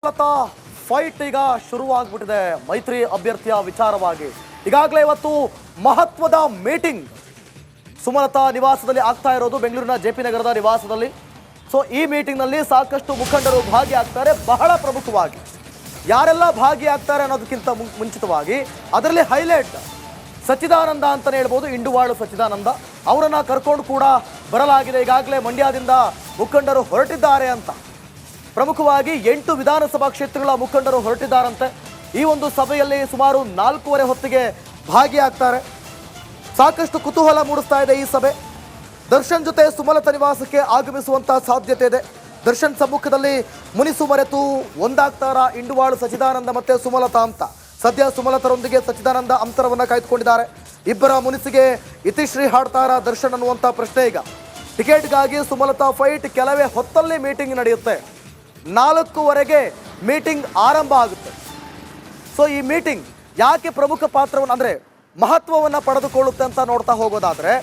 Sumalatha fight ಈಗ ಶುರುವಾಗ್ಬಿಟ್ಟಿದೆ ಮೈತ್ರಿ ಅಭ್ಯರ್ಥಿಯ ವಿಚಾರವಾಗಿ. ಈಗಾಗಲೇ ಇವತ್ತು ಮಹತ್ವದ ಮೀಟಿಂಗ್ ಸುಮಲತಾ ನಿವಾಸದಲ್ಲಿ ಆಗ್ತಾ ಇರೋದು, ಬೆಂಗಳೂರಿನ ಜೆಪಿ ನಗರದ ನಿವಾಸದಲ್ಲಿ. ಸೊ ಈ ಮೀಟಿಂಗ್ನಲ್ಲಿ ಸಾಕಷ್ಟು ಮುಖಂಡರು ಭಾಗಿಯಾಗ್ತಾರೆ. ಬಹಳ ಪ್ರಮುಖವಾಗಿ ಯಾರೆಲ್ಲ ಭಾಗಿಯಾಗ್ತಾರೆ ಅನ್ನೋದಕ್ಕಿಂತ ಮುಂಚಿತವಾಗಿ ಅದರಲ್ಲಿ ಹೈಲೈಟ್ ಸಚ್ಚಿದಾನಂದ ಅಂತಲೇ ಹೇಳ್ಬೋದು. ಇಂಡುವಾಳು ಸಚ್ಚಿದಾನಂದ ಅವರನ್ನ ಕರ್ಕೊಂಡು ಕೂಡ ಬರಲಾಗಿದೆ. ಈಗಾಗಲೇ ಮಂಡ್ಯದಿಂದ ಮುಖಂಡರು ಹೊರಟಿದ್ದಾರೆ ಅಂತ. ಪ್ರಮುಖವಾಗಿ 8 ವಿಧಾನಸಭಾ ಕ್ಷೇತ್ರಗಳ ಮುಖಂಡರು ಹೊರಟಿದ್ದಾರಂತೆ. ಈ ಒಂದು ಸಭೆಯಲ್ಲಿ ಸುಮಾರು 4:15 ಹೊತ್ತಿಗೆ ಭಾಗಿಯಾಗ್ತಾರೆ. ಸಾಕಷ್ಟು ಕುತೂಹಲ ಮೂಡಿಸ್ತಾ ಇದೆ ಈ ಸಭೆ. ದರ್ಶನ್ ಜೊತೆ ಸುಮಲತಾ ನಿವಾಸಕ್ಕೆ ಆಗಮಿಸುವಂತಹ ಸಾಧ್ಯತೆ ಇದೆ. ದರ್ಶನ್ ಸಮ್ಮುಖದಲ್ಲಿ ಮುನಿಸು ಮರೆತು ಒಂದಾಗ್ತಾರ ಇಂಡುವಾಳು ಸಚ್ಚಿದಾನಂದ ಮತ್ತೆ ಸುಮಲತಾ ಅಂತ. ಸದ್ಯ ಸುಮಲತರೊಂದಿಗೆ ಸಚ್ಚಿದಾನಂದ ಅಂತರವನ್ನು ಕಾಯ್ದುಕೊಂಡಿದ್ದಾರೆ. ಇಬ್ಬರ ಮುನಿಸಿಗೆ ಇತಿಶ್ರೀ ಹಾಡ್ತಾರ ದರ್ಶನ್ ಅನ್ನುವಂಥ ಪ್ರಶ್ನೆ ಈಗ. ಟಿಕೆಟ್ಗಾಗಿ ಸುಮಲತಾ ಫೈಟ್ ಕೆಲವೇ ಹೊತ್ತಲ್ಲಿ ಮೀಟಿಂಗ್ ನಡೆಯುತ್ತೆ. 4:15ಗೆ ಮೀಟಿಂಗ್ ಆರಂಭ ಆಗುತ್ತೆ. ಸೊ ಈ ಮೀಟಿಂಗ್ ಯಾಕೆ ಪ್ರಮುಖ ಪಾತ್ರವನ್ನು ಅಂದರೆ ಮಹತ್ವವನ್ನು ಪಡೆದುಕೊಳ್ಳುತ್ತೆ ಅಂತ ನೋಡ್ತಾ ಹೋಗೋದಾದ್ರೆ,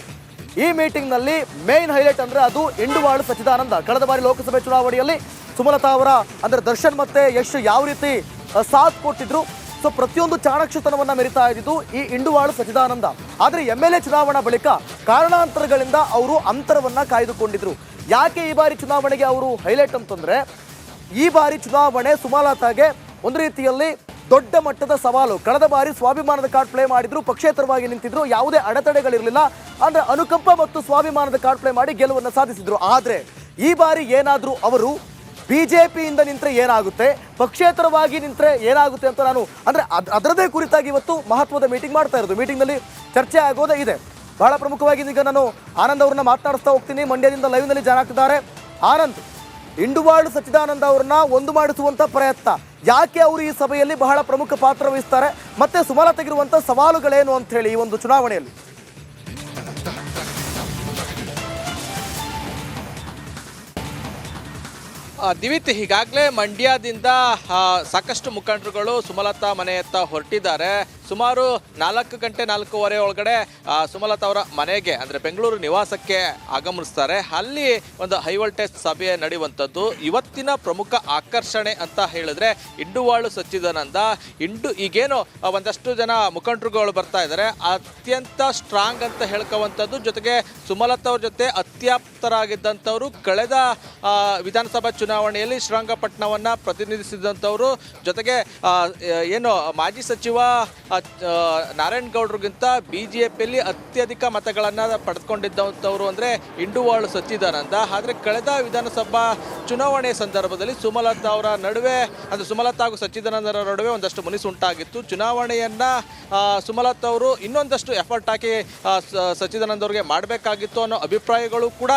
ಈ ಮೀಟಿಂಗ್ನಲ್ಲಿ ಮೇನ್ ಹೈಲೈಟ್ ಅಂದರೆ ಅದು ಇಂಡುವಾಳು ಸಚ್ಚಿದಾನಂದ. ಕಳೆದ ಬಾರಿ ಲೋಕಸಭೆ ಚುನಾವಣೆಯಲ್ಲಿ ಸುಮಲತಾ ಅವರ ಅಂದರೆ ದರ್ಶನ್ ಮತ್ತೆ ಯಶ್ ಯಾವ ರೀತಿ ಸಾಥ್ ಕೊಟ್ಟಿದ್ರು. ಸೊ ಪ್ರತಿಯೊಂದು ಚಾಣಕ್ಷತನವನ್ನು ಮೆರಿತಾ ಇದ್ದಿದ್ದು ಈ ಇಂಡುವಾಳು ಸಚ್ಚಿದಾನಂದ. ಆದರೆ MLA ಚುನಾವಣಾ ಬಳಿಕ ಕಾರಣಾಂತರಗಳಿಂದ ಅವರು ಅಂತರವನ್ನು ಕಾಯ್ದುಕೊಂಡಿದ್ರು. ಯಾಕೆ ಈ ಬಾರಿ ಚುನಾವಣೆಗೆ ಅವರು ಹೈಲೈಟ್ ಅಂತಂದರೆ, ಈ ಬಾರಿ ಚುನಾವಣೆ ಸುಮಲತಾಗೆ ಒಂದು ರೀತಿಯಲ್ಲಿ ದೊಡ್ಡ ಮಟ್ಟದ ಸವಾಲು. ಕಳೆದ ಬಾರಿ ಸ್ವಾಭಿಮಾನದ ಕಾರ್ಡ್ ಪ್ಲೇ ಮಾಡಿದ್ರು, ಪಕ್ಷೇತರವಾಗಿ ನಿಂತಿದ್ರು, ಯಾವುದೇ ಅಡೆತಡೆಗಳಿರಲಿಲ್ಲ. ಅಂದರೆ ಅನುಕಂಪ ಮತ್ತು ಸ್ವಾಭಿಮಾನದ ಕಾರ್ಡ್ ಪ್ಲೇ ಮಾಡಿ ಗೆಲುವನ್ನು ಸಾಧಿಸಿದ್ರು. ಆದರೆ ಈ ಬಾರಿ ಏನಾದರೂ ಅವರು BJPಯಿಂದ ನಿಂತರೆ ಏನಾಗುತ್ತೆ, ಪಕ್ಷೇತರವಾಗಿ ನಿಂತರೆ ಏನಾಗುತ್ತೆ ಅಂತ ನಾನು ಅಂದರೆ ಅದರದೇ ಕುರಿತಾಗಿ ಇವತ್ತು ಮಹತ್ವದ ಮೀಟಿಂಗ್ ಮಾಡ್ತಾ ಇರೋದು. ಮೀಟಿಂಗ್ನಲ್ಲಿ ಚರ್ಚೆ ಆಗೋದೇ ಇದೆ. ಬಹಳ ಪ್ರಮುಖವಾಗಿ ಈಗ ನಾನು ಆನಂದ್ ಅವ್ರನ್ನ ಮಾತನಾಡಿಸ್ತಾ ಹೋಗ್ತೀನಿ. ಮಂಡ್ಯದಿಂದ ಲೈವ್ನಲ್ಲಿ ಜಾಯ್ನ್ ಆಗ್ತಿದ್ದಾರೆ. ಆನಂದ್, ಇಂಡುವಾಳು ಸಚ್ಚಿದಾನಂದ ಅವ್ರನ್ನ ಒಂದು ಮಾಡಿಸುವಂಥ ಪ್ರಯತ್ನ ಯಾಕೆ ಅವರು ಈ ಸಭೆಯಲ್ಲಿ ಬಹಳ ಪ್ರಮುಖ ಪಾತ್ರ ವಹಿಸ್ತಾರೆ, ಮತ್ತೆ ಸುಮಲತೆಗಿರುವಂಥ ಸವಾಲುಗಳೇನು ಅಂತ ಹೇಳಿ ಈ ಒಂದು ಚುನಾವಣೆಯಲ್ಲಿ? ದಿವಿತ್, ಈಗಾಗಲೇ ಮಂಡ್ಯದಿಂದ ಸಾಕಷ್ಟು ಮುಖಂಡರುಗಳು ಸುಮಲತಾ ಮನೆಯತ್ತ ಹೊರಟಿದ್ದಾರೆ. ಸುಮಾರು 4:15 ಒಳಗಡೆ ಸುಮಲತಾ ಅವರ ಮನೆಗೆ ಅಂದರೆ ಬೆಂಗಳೂರು ನಿವಾಸಕ್ಕೆ ಆಗಮಿಸ್ತಾರೆ. ಅಲ್ಲಿ ಒಂದು ಹೈ ವೋಲ್ಟೇಜ್ ಸಭೆ ನಡೆಯುವಂಥದ್ದು. ಇವತ್ತಿನ ಪ್ರಮುಖ ಆಕರ್ಷಣೆ ಅಂತ ಹೇಳಿದ್ರೆ ಇಂಡುವಾಳು ಸಚ್ಚಿದಾನಂದ. ಈಗೇನು ಒಂದಷ್ಟು ಜನ ಮುಖಂಡರುಗಳು ಬರ್ತಾ ಇದ್ದಾರೆ, ಅತ್ಯಂತ ಸ್ಟ್ರಾಂಗ್ ಅಂತ ಹೇಳ್ಕೊಳ್ಳುವಂಥದ್ದು. ಜೊತೆಗೆ ಸುಮಲತಾ ಅವ್ರ ಜೊತೆ ಅತ್ಯಾಪ್ತರಾಗಿದ್ದಂಥವ್ರು, ಕಳೆದ ವಿಧಾನಸಭಾ ಚುನಾವಣೆಯಲ್ಲಿ ಶ್ರೀರಂಗಪಟ್ಟಣವನ್ನು ಪ್ರತಿನಿಧಿಸಿದಂಥವ್ರು, ಜೊತೆಗೆ ಏನು ಮಾಜಿ ಸಚಿವ ನಾರಾಯಣಗೌಡರಿಗಿಂತ BJPಯಲ್ಲಿ ಅತ್ಯಧಿಕ ಮತಗಳನ್ನು ಪಡೆದುಕೊಂಡಿದ್ದಂಥವ್ರು ಅಂದರೆ ಇಂಡುವಾಳು ಸಚ್ಚಿದಾನಂದ. ಆದರೆ ಕಳೆದ ವಿಧಾನಸಭಾ ಚುನಾವಣೆ ಸಂದರ್ಭದಲ್ಲಿ ಸುಮಲತಾ ಅವರ ನಡುವೆ ಅಂದರೆ ಸುಮಲತಾ ಹಾಗೂ ಸಚ್ಚಿದಾನಂದರ ನಡುವೆ ಒಂದಷ್ಟು ಮುನಿಸು ಉಂಟಾಗಿತ್ತು. ಚುನಾವಣೆಯನ್ನು ಸುಮಲತಾ ಅವರು ಇನ್ನೊಂದಷ್ಟು ಎಫರ್ಟ್ ಹಾಕಿ ಸಚ್ಚಿದಾನಂದ ಅವರಿಗೆ ಮಾಡಬೇಕಾಗಿತ್ತು ಅನ್ನೋ ಅಭಿಪ್ರಾಯಗಳು ಕೂಡ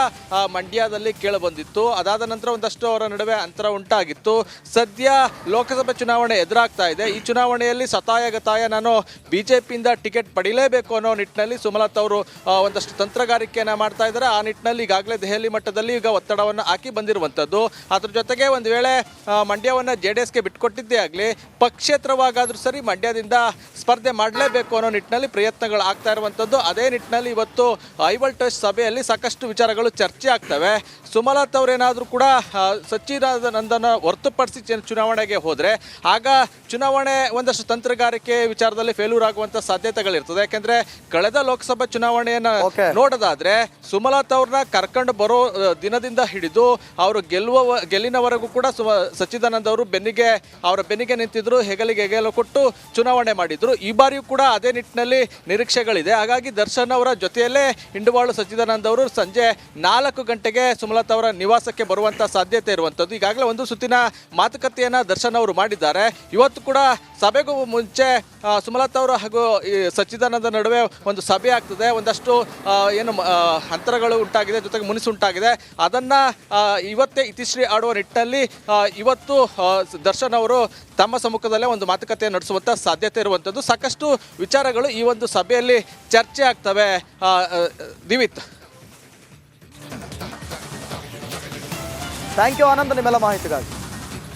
ಮಂಡ್ಯದಲ್ಲಿ ಕೇಳಿಬಂದಿತ್ತು. ಅದಾದ ನಂತರ ಒಂದಷ್ಟು ಅವರ ನಡುವೆ ಅಂತರ ಉಂಟಾಗಿತ್ತು. ಸದ್ಯ ಲೋಕಸಭೆ ಚುನಾವಣೆ ಎದುರಾಗ್ತಾ ಇದೆ. ಈ ಚುನಾವಣೆಯಲ್ಲಿ ಸತಾಯಗತಾಯ ನಾನು BJPಯಿಂದ ಟಿಕೆಟ್ ಪಡೀಲೇಬೇಕು ಅನ್ನೋ ನಿಟ್ಟಿನಲ್ಲಿ ಸುಮಲತಾ ಅವರು ಒಂದಷ್ಟು ತಂತ್ರಗಾರಿಕೆಯನ್ನು ಮಾಡ್ತಾ ಇದ್ದಾರೆ. ಆ ನಿಟ್ಟಿನಲ್ಲಿ ಈಗಾಗಲೇ ದೆಹಲಿ ಮಟ್ಟದಲ್ಲಿ ಈಗ ಒತ್ತಡವನ್ನು ಹಾಕಿ ಬಂದಿರುವಂಥದ್ದು. ಅದ್ರ ಜೊತೆಗೆ ಒಂದು ವೇಳೆ ಮಂಡ್ಯವನ್ನು JDSಗೆ ಬಿಟ್ಕೊಟ್ಟಿದ್ದೇ ಆಗಲಿ, ಪಕ್ಷೇತರವಾಗಾದರೂ ಸರಿ ಮಂಡ್ಯದಿಂದ ಸ್ಪರ್ಧೆ ಮಾಡಲೇಬೇಕು ಅನ್ನೋ ನಿಟ್ಟಿನಲ್ಲಿ ಪ್ರಯತ್ನಗಳು ಆಗ್ತಾ ಇರುವಂಥದ್ದು. ಅದೇ ನಿಟ್ಟಿನಲ್ಲಿ ಇವತ್ತು ಹೈ ವೋಲ್ಟೇಜ್ ಸಭೆಯಲ್ಲಿ ಸಾಕಷ್ಟು ವಿಚಾರಗಳು ಚರ್ಚೆ ಆಗ್ತವೆ. ಸುಮಲತಾ ಅವರೇನಾದರೂ ಕೂಡ ಸಚ್ಚಿದಾನಂದನ ಹೊರತುಪಡಿಸಿ ಚುನಾವಣೆಗೆ ಹೋದರೆ ಆಗ ಚುನಾವಣೆ ಒಂದಷ್ಟು ತಂತ್ರಗಾರಿಕೆ ವಿಚಾರದಲ್ಲಿ ಫೇಲ್ಯೂರ್ ಆಗುವಂಥ ಸಾಧ್ಯತೆಗಳಿರ್ತದೆ. ಯಾಕೆಂದರೆ ಕಳೆದ ಲೋಕಸಭಾ ಚುನಾವಣೆಯನ್ನು ನೋಡೋದಾದ್ರೆ ಸುಮಲತಾ ಅವ್ರನ್ನ ಕರ್ಕೊಂಡು ಬರೋ ದಿನದಿಂದ ಹಿಡಿದು ಅವರು ಗೆಲ್ಲಿನವರೆಗೂ ಕೂಡ ಸಚ್ಚಿದಾನಂದ ಅವರು ಅವರ ಬೆನ್ನಿಗೆ ನಿಂತಿದ್ರು, ಹೆಗಲಿಗೆ ಹೆಗಲು ಕೊಟ್ಟು ಚುನಾವಣೆ ಮಾಡಿದ್ರು. ಈ ಬಾರಿಯೂ ಕೂಡ ಅದೇ ನಿಟ್ಟಿನಲ್ಲಿ ನಿರೀಕ್ಷೆಗಳಿದೆ. ಹಾಗಾಗಿ ದರ್ಶನ್ ಅವರ ಜೊತೆಯಲ್ಲೇ ಇಂಡುವಾಳು ಸಚ್ಚಿದಾನಂದ ಅವರು ಸಂಜೆ 4 ಗಂಟೆಗೆ ಸುಮಲತಾ ಅವರ ನಿವಾಸಕ್ಕೆ ಬರುವಂಥ ಸಾಧ್ಯತೆ ಇರುವಂಥದ್ದು. ಈಗಾಗಲೇ ಒಂದು ಸುತ್ತಿನ ಮಾತುಕತೆಯನ್ನು ದರ್ಶನ್ ಅವರು ಮಾಡಿದ್ದಾರೆ. ಇವತ್ತು ಕೂಡ ಸಭೆಗೂ ಮುಂಚೆ ಸುಮಲತಾ ಅವರು ಹಾಗೂ ಸಚ್ಚಿದಾನಂದ ನಡುವೆ ಒಂದು ಸಭೆ ಆಗ್ತದೆ. ಒಂದಷ್ಟು ಏನು ಅಂತರಗಳು ಉಂಟಾಗಿದೆ, ಜೊತೆಗೆ ಮುನಿಸು ಉಂಟಾಗಿದೆ. ಅದನ್ನು ಇವತ್ತೇ ಇತಿಶ್ರೀ ಆಡುವ ನಿಟ್ಟಿನಲ್ಲಿ ಇವತ್ತು ದರ್ಶನ್ ಅವರು ತಮ್ಮ ಸಮ್ಮುಖದಲ್ಲೇ ಒಂದು ಮಾತುಕತೆ ನಡೆಸುವಂಥ ಸಾಧ್ಯತೆ ಇರುವಂಥದ್ದು. ಸಾಕಷ್ಟು ವಿಚಾರಗಳು ಈ ಒಂದು ಸಭೆಯಲ್ಲಿ ಚರ್ಚೆ ಆಗ್ತವೆ. ದಿವಿತ್, ಥ್ಯಾಂಕ್ ಯು ಆನಂದ್ ನಿಮ್ಮೆಲ್ಲ ಮಾಹಿತಿಗಾಗಿ.